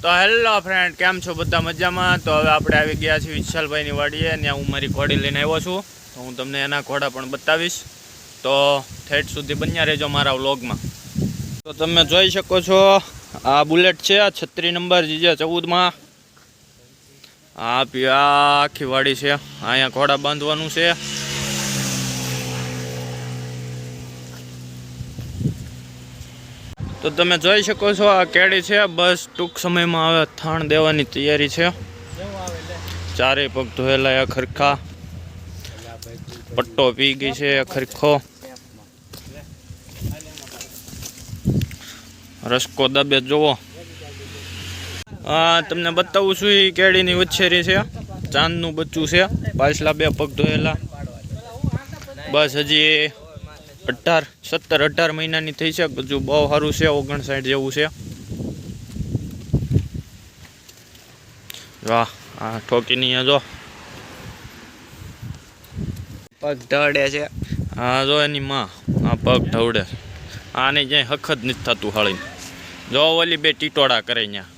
તો hello friend, કેમ છો બધા મજામાં? તો હવે આપણે આવી ગયા છીએ વિશાલભાઈની વાડીએ. ત્યાં હું મારી ઘોડી લઈને આવ્યો છું, તો હું તમને એના ઘોડા પણ બતાવીશ. તો ઠેઠ સુધી બન્યા રહેજો મારા વ્લોગમાં. તો તમે જોઈ શકો છો, આ બુલેટ છે 36 નંબર GJ14માં. આ આખી વાડી છે, અહીંયા ઘોડા બાંધવાનું છે. તો તમે જોઈ શકો છો, આ કેડી છે. બસ ટૂંક સમયમાં હવે થાણ દેવાની તૈયારી છે. ચારેય પગ ધોયેલા ખરખા, પટ્ટો પી ગઈ છે ખરખો, રસકો દબે જોવો. તમને બતાવું છું, એ કેડીની વચ્છેરી છે, ચાંદનું બચ્ચું છે. પાછલા 2 પગ ધોયેલા. બસ હજી 17-18 મહિનાની થઈ છે. હજુ બહુ સારું છે, 59 જેવું છે. વાહ, આ ઠોકીની જો પગ ઢળે છે. હા જો એની માં આ પગ ઢવડે. આને ક્યાંય હખ જ નથી થતું હાળી. જો ઓલી 2 ટીટોડા કરે ત્યાં.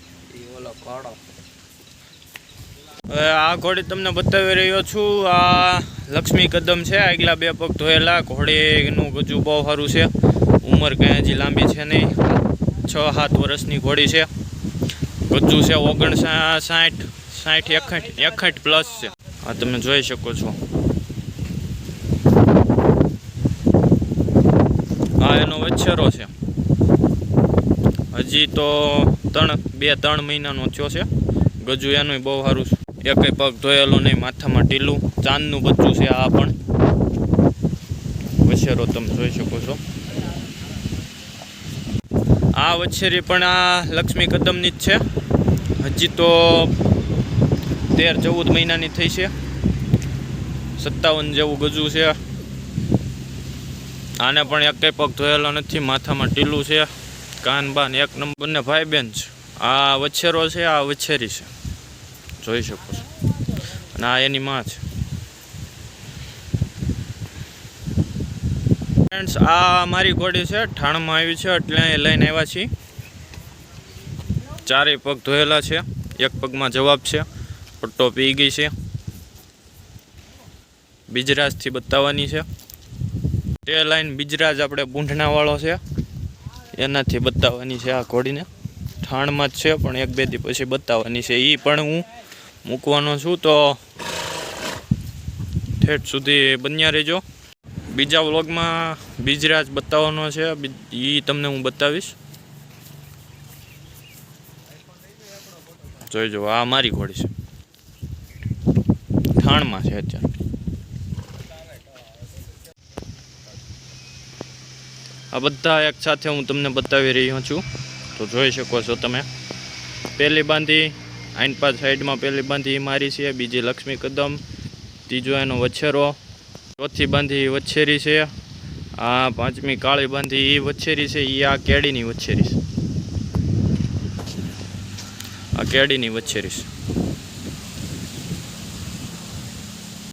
હવે આ ઘોડી તમને બતાવી રહ્યો છું. આ લક્ષ્મી કદમ છે, આગલા 2 પગ ધોયેલા. ઘોડીનું ગજુ બહુ સારું છે. ઉંમર કંઈ હજી લાંબી છે નહીં, 6-7 વર્ષની ઘોડી છે. ગજુ છે 59, 60, 61 પ્લસ છે. આ તમે જોઈ શકો છો. આ એનો વચ્છેરો છે, હજી તો 2-3 મહિનાનો થયો છે. ગજુ એનું બહુ સારું છે. એકેય પગ ધોયેલો નહીં, માથામાં ટીલું, ચાંદનું બચ્ચું છે. આ પણ વછેરો તમે જોઈ શકો છો. આ વછેરી પણ આ લક્ષ્મી કદમની જ છે. હજી તો 13-14 મહિનાની થઈ છે. 57 જેવું ગજુ છે. આને પણ એકેય પગ ધોયેલો નથી, માથામાં ટીલું છે, કાન બાન 1 નંબર ને ભાઈ બેન છે. આ વછેરો છે, આ વછેરી છે, જોઈ શકો છો. અને આ એની માં છે. ફ્રેન્ડ્સ, આ મારી ઘોડી છે, ઠાણમાં આવી છે એટલે અહીં લઈને આવ્યા છીએ. ચારેય પગ ધોયેલા છે, 1 પગમાં જવાબ છે, પટ્ટો પી ગઈ છે. બીજરાજથી બતાવવાની છે. તે લાઈન બીજરાજ આપણે બૂંઢણા વાળો છે, એનાથી બતાવવાની છે. આ ઘોડીને ઠાણમાં જ છે, પણ 1-2 દી પછી બતાવવાની છે. એ પણ હું મૂકવાનો છું, તો ઠેઠ સુધી બન્યા રહેજો. બીજા વ્લોગમાં બીજરાજ બતાવવાનો છે, એ તમને હું બતાવીશ. જોઈજો, આ મારી ઘોડી છે, ઠાણમાં છે અત્યારે. આ બધા એક સાથે હું તમને બતાવી રહ્યો છું, તો જોઈ શકો છો તમે. પહેલી બાંધી આઈનપા સાઈડમાં, પહેલી બાંધી મારી છે, બીજી લક્ષ્મી કદમ, ત્રીજો એનો વછેરો, ચોથી બાંધી વછેરી છે, આ 5મી કાળી બાંધી એ વછેરી છે. એ આ કેડીની વછેરી છે, આ કેડીની વછેરી છે.